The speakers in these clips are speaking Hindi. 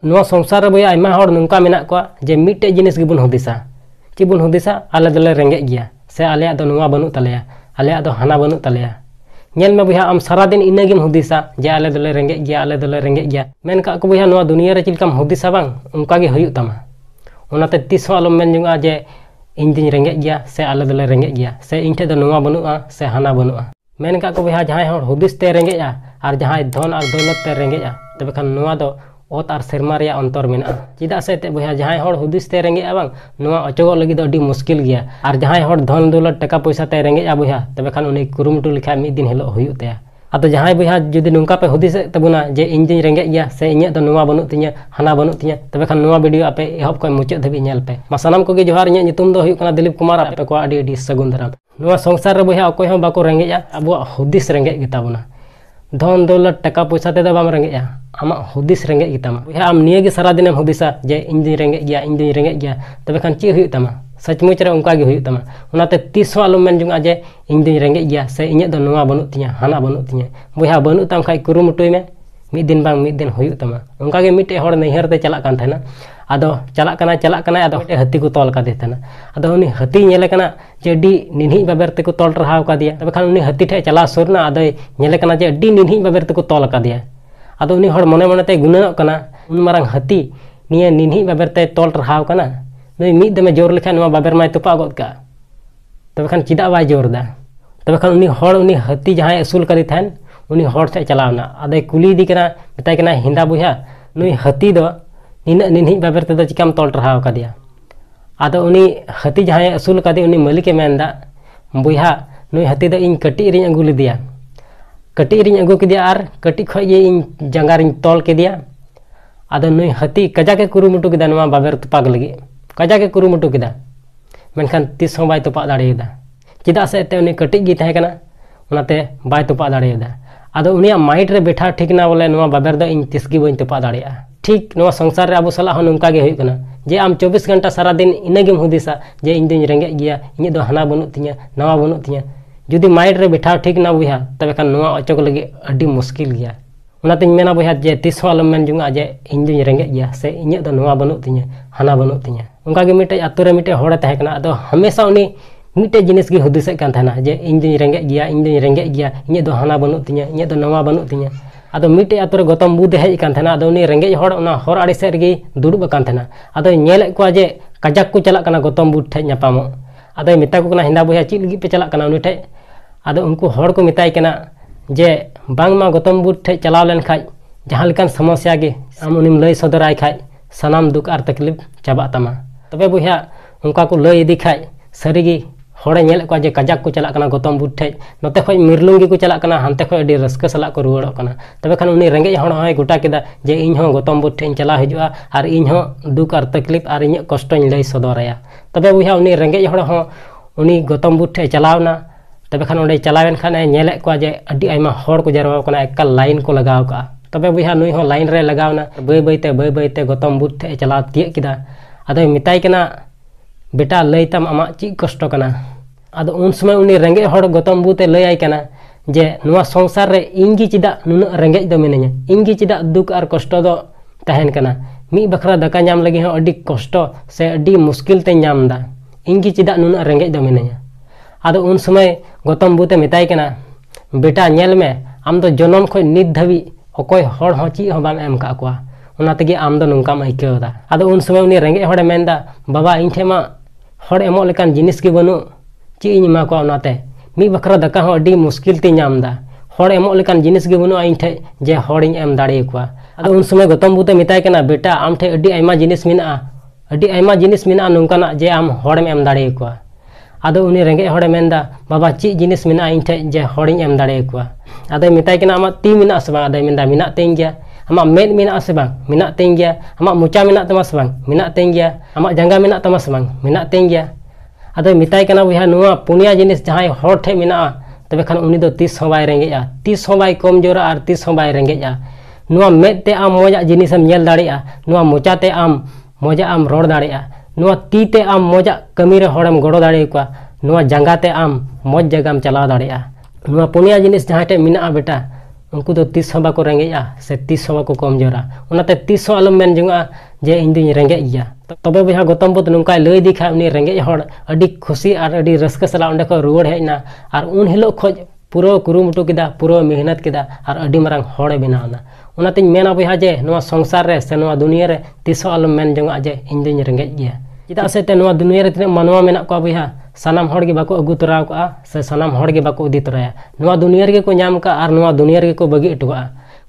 ᱱᱚᱣᱟ ᱥᱚᱝᱥᱟर ᱨᱮ ᱵᱚᱭᱦᱟ ᱟᱭᱢᱟ ᱦᱚᱲ ᱱᱚᱝᱠᱟ ᱢᱮᱱᱟᱜ ᱠᱚᱣᱟ ᱡᱮ ᱢᱤᱫᱴᱮᱡ ᱡᱤᱱᱤस ᱜᱮᱵᱚᱱ ᱦᱩᱫᱤᱥᱟ, ᱪᱮᱫ ᱵᱚᱱ ᱦᱩᱫᱤᱥᱟ? ᱟᱞᱮ ᱫᱚᱞᱮ ᱨᱮᱸᱜᱮᱡ ᱜᱮᱭᱟ, ᱥᱮ ᱟᱞᱮᱭᱟᱜ ᱫᱚ ᱱᱚᱣᱟ ᱵᱟᱹᱱᱩᱜ ᱛᱟᱞᱮᱭᱟ, ᱟᱞᱮᱭᱟᱜ ᱫᱚ ᱦᱟᱱᱟ ᱵᱟᱹᱱᱩᱜ ᱛᱟᱞᱮᱭᱟ। ᱧᱮᱞ ᱢᱮ ᱵᱚᱭᱦᱟ ᱟᱢ सारा दिन ᱤᱱᱟᱹ ᱜᱮᱢ ᱦᱩᱫᱤᱥᱟ ᱡᱮ ᱟᱞᱮ ᱫᱚᱞᱮ ᱨᱮᱸᱜᱮᱡ ᱜᱮᱭᱟ, ᱟᱞᱮ ᱫᱚᱞᱮ ᱨᱮᱸᱜᱮᱡ ᱜᱮᱭᱟ। ᱢᱮᱱ ᱠᱟᱜ ᱠᱚ ᱵᱚᱭᱦᱟ ᱱᱚᱣᱟ ᱫᱩᱱᱤᱭᱟᱹ ᱨᱮ ᱪᱮᱫ ᱞᱮᱠᱟᱢ ᱦᱩᱫᱤᱥᱟ ᱵᱟᱝ ᱚᱱᱠᱟ ᱜᱮ ᱦᱩᱭᱩᱜ ᱛᱟᱢᱟ। ᱚᱱᱟᱛᱮ ᱛᱤᱥ ᱦᱚᱸ ᱟᱞᱚᱢ ᱢᱮᱱ ᱡᱚᱝᱟ ᱡᱮ ᱤᱧ ᱫᱩᱧ ᱨᱮᱸᱜᱮᱡ ᱜᱮᱭᱟ ᱥᱮ ᱟᱞᱮ ᱫᱚᱞᱮ ᱨᱮᱸᱜᱮᱡ ᱜᱮᱭᱟ ᱥᱮ ᱤᱧ ᱴᱷᱮᱡ ᱫᱚ ᱱᱚᱣᱟ ᱵᱟᱹᱱᱩᱜᱼᱟ ᱥᱮ ᱦᱟᱱᱟ ᱵᱟᱹᱱᱩᱜᱼᱟ। ᱢᱮᱱ ᱠᱟᱜ ᱠᱚ ᱵᱚᱭᱦᱟ ᱡᱟᱦᱟᱸᱭ ᱦᱚᱲ ᱦᱩᱫᱤᱥ ᱛᱮ ᱨᱮᱸᱜᱮᱡᱼᱟ ᱟᱨ ᱡᱟᱦᱟᱸᱭ ᱫᱷᱚᱱ ᱟᱨ ᱫᱚौलत ᱛᱮ ᱨᱮᱸᱜᱮᱡᱼᱟ, ᱛᱚᱵᱮ ᱠᱷᱟᱱ ᱱᱚᱣᱟ ᱫᱚ ᱚᱛ ᱟᱨ ᱥᱮᱨᱢᱟ ᱨᱮᱭᱟᱜ ᱚᱱᱛᱚᱨ ᱢᱮᱱᱟᱜᱼᱟ। ᱪᱮᱫᱟᱜ ᱥᱮ ᱮᱱᱛᱮᱫ ᱵᱚᱭᱦᱟ ᱡᱟᱦᱟᱸᱭ ᱦᱚᱲ ᱦᱩᱫᱤᱥ ᱛᱮ ᱨᱮᱸᱜᱮᱡᱼᱟ ᱵᱟᱝ ᱱᱚᱣᱟ ᱚᱪᱚᱜᱚᱜ ᱞᱟᱹᱜᱤᱫ ᱫᱚ ᱟᱹᱰᱤ ᱢᱩᱥᱠᱤᱞ ᱜᱮᱭᱟ। ᱟᱨ ᱡᱟᱦᱟᱸᱭ ᱦᱚᱲ ᱫᱷᱚᱱ ᱫᱚौलत ᱴᱟᱠᱟ ᱯᱚᱭᱥᱟ ᱛᱮ ᱨᱮᱸᱜᱮᱡᱼᱟ ᱵᱚᱭᱦᱟ ᱛᱚᱵᱮ ᱠᱷᱟᱱ उन्हीं कुरुमुटु लेखा मिद दिन हिलोग हुयुग ताया। आदो जहां बयहा जुदी नोंका पे हुदिसेत तबुना जे इन दिन रेंगेज गया से इᱧ दो नोवा बनुग तिᱧा हाना बनुग तिᱧा, तबे खान नोवा वीडियो आपे एहब खन मुचाद धाबी नेल पे। मा सानाम कोगे जोहार, इᱧ ᱧᱩᱛᱩᱢ ᱫᱚ ᱦᱩᱭᱩᱜ ᱠᱟᱱᱟ दिलीप कुमार, आपे को आडी आडी सगुन दाराम। नोवा संसार रे बयहा अकोय हᱚᱸ बाको रेंगेजा, आबुआ हुदिस रेंगेज गेताबोना। धन दौलत टाका पैसा तेदो बाम रेंगेजा, आमा हुदिस रेंगेज गेतामा। बयहा आम निये गे सारा दिनेम हुदिसा जे इन दिन रेंगेज गया, इन दिन रेंगेज गया, तबे खान चे हुयुग तामा सचमुच रे उनका गे हुयुग तामा। उनाते तीस हᱚᱸ आलम मेन जोंगा जे इन दिन रेंगेज गया से इᱧ दो नोवा बनुग तिᱧा हाना बनुग तिᱧा। बयहा बनुग ताम खाय कुरुमुटुय मे, मिद दिन बांग मिद दिन हुयुग तामा। उनका गे मिटे हर नैहर ते चलाक कान थाना, आदो चलाक काना आदो मिटे हाथी को तोल कादे थाना। आदो उनी हाथी नेले काना जे अडी निन्ही बाबेर ते को तोल रहाव कादिया। तबे खान उनी हाथी ठे चला सुरना आदो नेले काना जे अडी निन्ही बाबेर ते को तोल कादिया। आदो उनी हर मने मने ते गुनानोग काना उन मारांग हाथी निये निन्ही बाबेर ते तोल रहाव काना, नुई मिद दमे जोर लेखान नोवा बाबेर माय तुपा गद का। तबे खान चिदा बाय जोर दा। तबे खान उनी हाथी जहां असूल कादी थान उनी हर ठे चलावना। आदो कुली दी कना मेताय कना हिंदा बयहा नुई हाथी दो निना निन्ही बाबेर ते दो चिकाम तोल रहाव कादिया। आदो उनी हाथी जहां असूल कादी उनी मालिके मेनदा बयहा नुई हाथी दो इन कटी रिñ अगु लेदिया, कटी रिñ अगु केदिया आर कटी खय गे इन जंगा रिñ तोल केदिया। आदो नुई हाथी कजाके कुरुमुटु केदा नोवा बाबेर तुपाग लगी, कजाके कुरुमुटु केदा, मेनखान तीस हᱚᱸ बाय तुपा दाड़ेयदा। चिदा से ते उनी कटी गी ताहे कना उनाते बाय तुपा दाड़ेयदा। आदो उनिया माइंड रे बैठा ठीक ना बोले नोवा बाबेर दो इन तिसगी बइन तुपा दाड़ेया। ठीक नोवा संसार रे आबो साला हᱚᱸ नोंका गे हुयुग कना जे आम 24 घंटा सारा दिन इनागेम हुदिसा जे इन दिन रेंगेज गया, इन दो हाना बनुग तिᱧा नवा बनुग तिᱧा। जुदी माइंड रे बैठा ठीक ना बयहा तबे खान नोवा अचोग लगी अडी मुश्किल गया। उनातेñ मेना बयहा जे तीस हᱚᱸ आलम मेन जुंगा जे इन दिन रेंगेज गया से इन दो नोवा बनुग तिᱧा हाना बनुग तिᱧा। उनका गे मिटे आतु रे मिटे हॉड़े ताहे कना, आदो हमेशा उनी मिटे जिनिस गे हुदिसेत कान थाना जे इन दिन रेंगेज गया, इन दिन रेंगेज गया, इन दो हाना बनुग तिᱧा, इन दो नवा बनुग तिᱧा। आदो मिटे आतु रे गौतम बुद्ध हेज कान थाना। आदो उनी रेंगेज हॉड़ उना हॉर आड़ी सेद रेगे दुड़ुब कान थाना। आदो नेलेत कोआ जे कजाक को चलाक काना गौतम बुद्ध ठेज ᱧᱟᱯᱟᱢᱚᱜ। आदो मेता को काना हिंदा बयहा चेद लगी पे चलाक काना उनी ठेज। आदो उनको हॉड़ को मेताय काना जे बांगमा गौतम बुद्ध ठेज चलाव लेन खाय जहां लेकान समस्या गे आम उनिम लय सदराय खाय सानाम दुख आर तकलीफ चाबा तमा। तबे बयहा उनका को लय इदी खाय सारीगे हॉड़े नेलेत कोआ जे कजाक को चलाक काना गौतम बुद्ध ठेज, नोते खय मिरलुंगी को चलाक काना, हानते खय अडी रस्का सालाक को रुवाड़ोग काना। तबे खान उनी रेंगेज हॉड़ हय गोटा केदा जे इन हॉं गौतम बुद्ध ठेज चला हिजुआ आर इन हॉं दुख आर तकलीफ आर इᱧ कष्टोñ लय सदराया। तबे बयहा उनी रेंगेज हॉड़ हॉं उनी गौतम बुद्ध ठेज चलावना। तबे खान ओंडे चलावेन खान नेलेत कोआ जे अडी आयमा हॉड़ को जारवाव काना, एकाल लाइन को लगाव का। तबे बयहा नुई हॉं लाइन रे लगावना, बाय बायते गौतम बुद्ध ठेज चलाव तियक केदा। आदो मेताय कना बेटा लय ताम आमा ची कष्ट कना। आदो उन समय उनी रेंगेज हॉड़ गौतम बुद्ध लय कना जे नोवा संसार रे इñgi चिदा नुना रेंगेज दो मिनाña, इñgi चिदा दुख आर कष्ट दो तहन कना। मी बखरा दाका नाम लगी हॉं अडी कष्ट से अडी मुश्किल ते नाम दा, इñgi चिदा नुना रेंगेज दो मिनाña। आदो उन समय गौतम बुद्ध मेताय कना बेटा नेल मे आम दो जनम खय नित धाबी अकोय हॉड़ हॉं ची हॉं बाम एम का कोआ, उना तेगे आम दो नोंकाम आइकावदा। आदो उन समय उनी रेंगेज हॉड़े मेनदा बाबा इन ठे मा हॉड़ एमोग लेकान जिनिस गे बनु, ची इñ एमा कोआ उनाते मी बखरा दाका हॉं अडी मुश्किल ते नाम दा, हॉड़ एमोग लेकान जिनिस गे बनु इन ठे जे हॉड़ इñ एम दाड़े कोआ। आदो उन समय गौतम बुद्ध मेताय कना बेटा आम ठे अडी आयमा जिनिस मेना, अडी आयमा जिनिस मेना नोंकाना जे आम हॉड़ेम एम दाड़े कोआ। आदो उनी रेंगेज हॉड़े मेनदा बाबा ची जिनिस मेना इन ठे जे हॉड़िñ एम दाड़े कोआ। आदो मेताय कना आमा ती मेना से बांग, आदो मेनदा मेना तेñ गया। आमा मेद मेना से बांग, मेना तेñ गया। आमा मोचा मेना तमा से बांग, मेना तेñ गया। आमा जंगा मेना तमा से बांग, मेना तेñ गया। आदो मेताय कना बयहा नोवा पुनिया जिनिस जहां हॉड़ ठे मेना तबे खान उनी दो तीस हॉं बाय रेंगेजा, तीस हॉं बाय कमजोरा आर तीस हॉं बाय रेंगेजा। नोवा मेद ते आम मोजा जिनिसम नेल दाड़ेया, नोवा मोचा ते आम मोजा आम रोड़ दाड़ेया, नोवा ती ते आम मोजा कमी रे हॉड़म गड़ो दाड़े कोआ, नोवा जंगा ते आम मोज जगाम चलाव दाड़ेया। नोवा पुनिया जिनिस जहां ठे मेना बेटा उनको तो तीस बाको रेंगेजा से तीस बाको कमजोरा उनाते तीस आलम मेन जोंगा जे इन दुई रेंगे गया तबे बहा गौतम बुद्ध नुका लई दी खा उनी रेंगे हड़ अडी खुशी और अडी रस्क सला उंडे को रुवाड़ हेजना और उन हिलो खोज पूरा कुरुमुटु किदा पूरा मेहनत किदा और अडी मारांग हड़े बनावना उनाते मेना बहा जे नुआ संसार रे से नुआ दुनिया रे तीस आलम मेन जोंगा जे इन दुई रेंगे गया चेदा से ते नुआ दुनिया रे तिना मानवा मेना को बहा सानाम हड़ के बाको अगु तराव का से सानाम हड़ के बाको इदी तराया नुआ दुनिया रे को नाम का और नुआ दुनिया रे को बगी इटुआ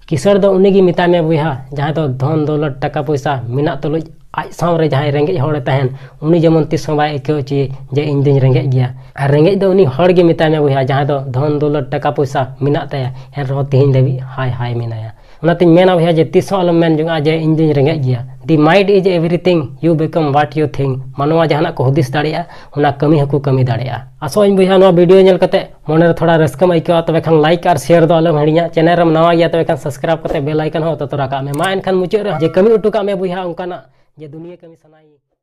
किसर दो उन्हीं की मिता में बहा जहाँ तो धन दौलत टका पैसा मिना तुलुज आज सावरे जहाँ रेंगे हड़ तहन उनी जमन तीस बाय आइकाव चे जे इन दुई रेंगे गया और रेंगे दो उनी हड़ के मिता में बहा जहाँ तो धन दौलत टका पैसा मिना ताया एन रहो तेहन देवी हाय हाय मिनाया उनाते मेना बहा जे तीस आलम मेन जोंगा जे इन दुई रेंगे गया the mind is everything you become what you think मानवा जहां को हुदिस दाड़िया उना कमी हको कमी दाड़िया आसो इन बुझा नो वीडियो नेल कते मोने थोड़ा रस्कम आइका तबे खान लाइक और शेयर दो अलम हड़िया चैनल रम नवा गया तबे खान सब्सक्राइब कते बेल आइकन हो तो तोरा का में मा एनखान मुचे जे कमी उटुका में बुझा उनकाना जे दुनिया कमी सनाई।